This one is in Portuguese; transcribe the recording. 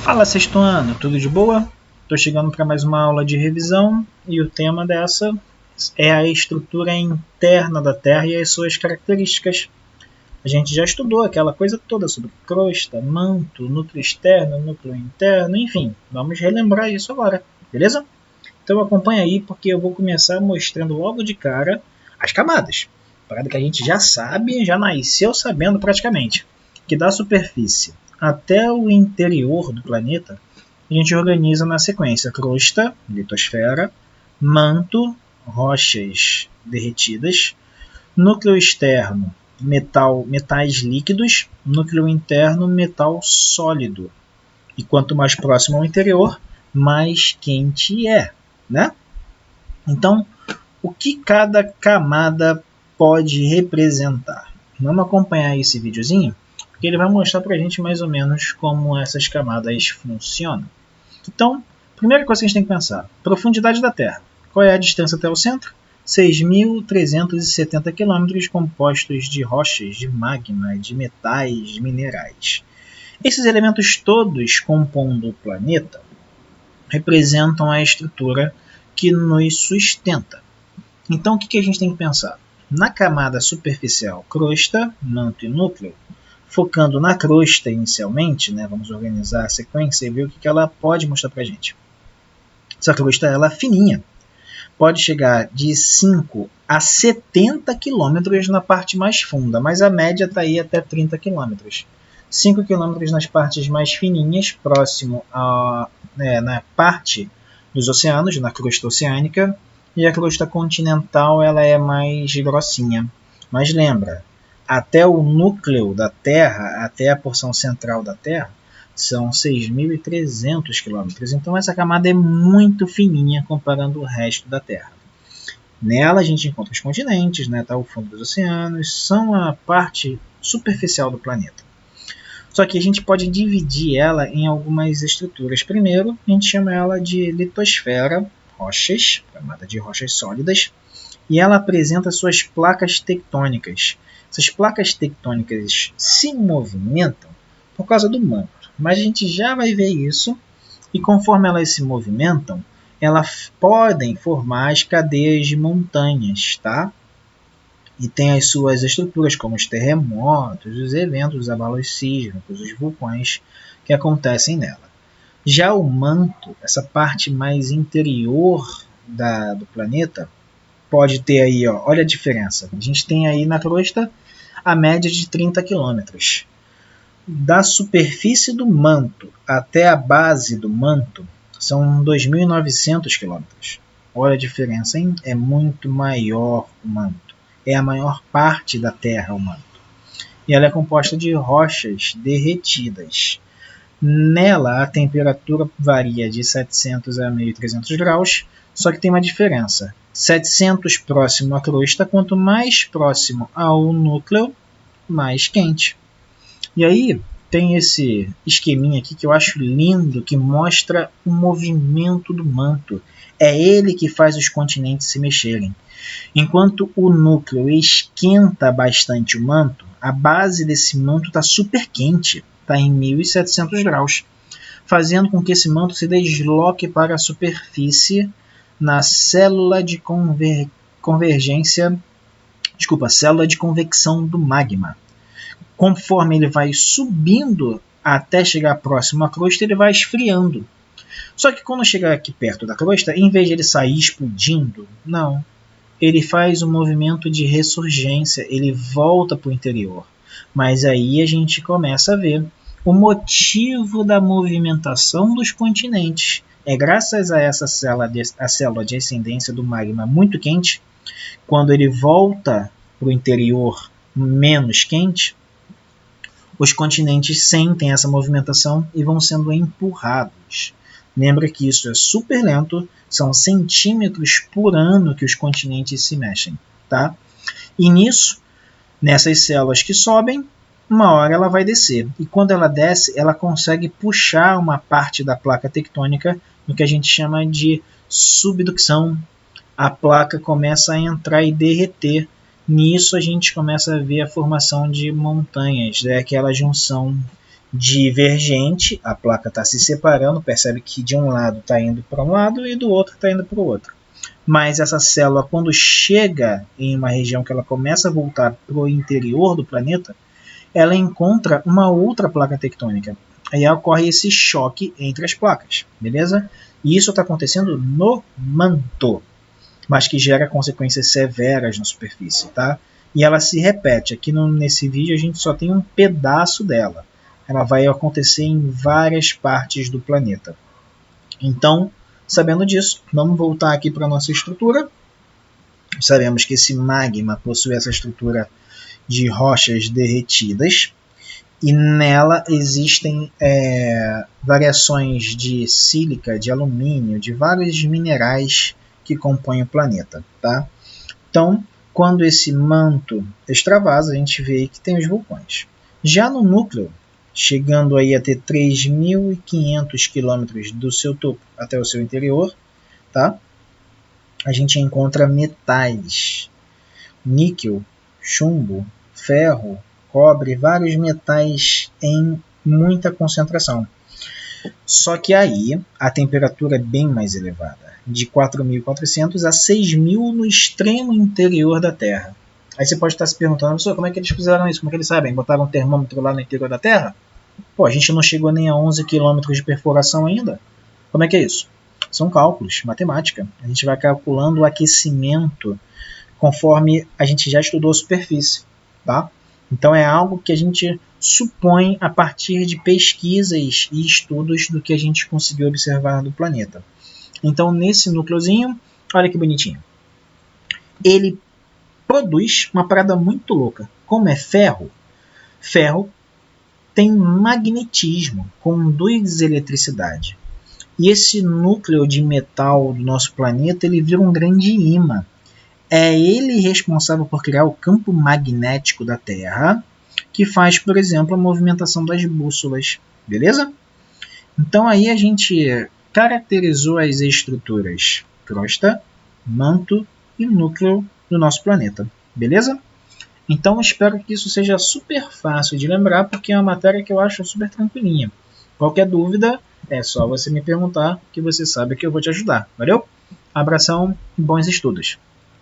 Fala, sexto ano, tudo de boa? Estou chegando para mais uma aula de revisão e o tema dessa é a estrutura interna da Terra e as suas características. A gente já estudou aquela coisa toda sobre crosta, manto, núcleo externo, núcleo interno, enfim, vamos relembrar isso agora, beleza? Então acompanha aí porque eu vou começar mostrando logo de cara as camadas. Parada que a gente já sabe, já nasceu sabendo praticamente, que da superfície até o interior do planeta, a gente organiza na sequência crosta, litosfera, manto, rochas derretidas, núcleo externo, metais líquidos, núcleo interno, metal sólido. E quanto mais próximo ao interior, mais quente é, né? Então, o que cada camada pode representar? Vamos acompanhar esse videozinho, porque ele vai mostrar para a gente mais ou menos como essas camadas funcionam. Então, primeira coisa que a gente tem que pensar, profundidade da Terra. Qual é a distância até o centro? 6.370 km, compostos de rochas, de magma, de metais, minerais. Esses elementos todos compondo o planeta representam a estrutura que nos sustenta. Então, o que a gente tem que pensar? Na camada superficial, crosta, manto e núcleo, focando na crosta inicialmente, né, vamos organizar a sequência e ver o que ela pode mostrar para a gente. Essa crosta ela é fininha, pode chegar de 5 a 70 km na parte mais funda, mas a média está aí até 30 km. 5 km nas partes mais fininhas, próximo na parte dos oceanos, na crosta oceânica, e a crosta continental ela é mais grossinha. Mas lembra, até o núcleo da Terra, até a porção central da Terra, são 6.300 km. Então essa camada é muito fininha comparando o resto da Terra. Nela a gente encontra os continentes, né, tá, o fundo dos oceanos, são a parte superficial do planeta. Só que a gente pode dividir ela em algumas estruturas. Primeiro, a gente chama ela de litosfera, rochas, camada de rochas sólidas, e ela apresenta suas placas tectônicas. Essas placas tectônicas se movimentam por causa do manto, mas a gente já vai ver isso, e conforme elas se movimentam, elas podem formar as cadeias de montanhas, tá? E tem as suas estruturas, como os terremotos, os eventos, os abalos sísmicos, os vulcões que acontecem nela. Já o manto, essa parte mais interior do planeta, pode ter aí, ó, olha a diferença. A gente tem aí na crosta a média de 30 km. Da superfície do manto até a base do manto são 2.900 km. Olha a diferença, hein? É muito maior o manto. É a maior parte da Terra o manto. E ela é composta de rochas derretidas. Nela, a temperatura varia de 700 a 1.300 graus, só que tem uma diferença. 700 próximo à crosta, quanto mais próximo ao núcleo, mais quente. E aí tem esse esqueminha aqui que eu acho lindo, que mostra o movimento do manto. É ele que faz os continentes se mexerem. Enquanto o núcleo esquenta bastante o manto, a base desse manto está super quente, está em 1.700 graus, fazendo com que esse manto se desloque para a superfície na célula de célula de convecção do magma. Conforme ele vai subindo até chegar próximo à crosta, ele vai esfriando. Só que quando chegar aqui perto da crosta, em vez de ele sair explodindo, não. Ele faz um movimento de ressurgência, ele volta para o interior. Mas aí a gente começa a ver o motivo da movimentação dos continentes. É graças a essa célula de ascendência do magma muito quente, quando ele volta para o interior menos quente, os continentes sentem essa movimentação e vão sendo empurrados. Lembra que isso é super lento, são centímetros por ano que os continentes se mexem, tá? E nisso, nessas células que sobem, uma hora ela vai descer. E quando ela desce, ela consegue puxar uma parte da placa tectônica no que a gente chama de subducção. A placa começa a entrar e derreter. Nisso a gente começa a ver a formação de montanhas, é aquela junção divergente, a placa está se separando, percebe que de um lado está indo para um lado e do outro está indo para o outro. Mas essa célula, quando chega em uma região que ela começa a voltar para o interior do planeta, ela encontra uma outra placa tectônica. Aí ocorre esse choque entre as placas, beleza? E isso está acontecendo no manto, mas que gera consequências severas na superfície, tá? E ela se repete. Aqui nesse vídeo a gente só tem um pedaço dela. Ela vai acontecer em várias partes do planeta. Então, sabendo disso, vamos voltar aqui para a nossa estrutura. Sabemos que esse magma possui essa estrutura de rochas derretidas e nela existem variações de sílica, de alumínio, de vários minerais que compõem o planeta. Tá? Então, quando esse manto extravasa, a gente vê que tem os vulcões. Já no núcleo, chegando aí a ter 3.500 km do seu topo até o seu interior, tá? A gente encontra metais, níquel, chumbo, ferro, cobre, vários metais em muita concentração. Só que aí a temperatura é bem mais elevada, de 4.400 a 6.000 no extremo interior da Terra. Aí você pode estar se perguntando, professor, como é que eles fizeram isso? Como é que eles sabem? Botaram um termômetro lá no interior da Terra? Pô, a gente não chegou nem a 11 km de perfuração ainda. Como é que é isso? São cálculos, matemática. A gente vai calculando o aquecimento conforme a gente já estudou a superfície. Tá? Então é algo que a gente supõe a partir de pesquisas e estudos do que a gente conseguiu observar do planeta. Então nesse núcleozinho, olha que bonitinho. Ele produz uma parada muito louca. Como é ferro, ferro tem magnetismo, conduz eletricidade. E esse núcleo de metal do nosso planeta, ele vira um grande imã. É ele responsável por criar o campo magnético da Terra, que faz, por exemplo, a movimentação das bússolas. Beleza? Então aí a gente caracterizou as estruturas crosta, manto e núcleo do nosso planeta. Beleza? Então espero que isso seja super fácil de lembrar, porque é uma matéria que eu acho super tranquilinha. Qualquer dúvida, é só você me perguntar, que você sabe que eu vou te ajudar. Valeu? Abração e bons estudos!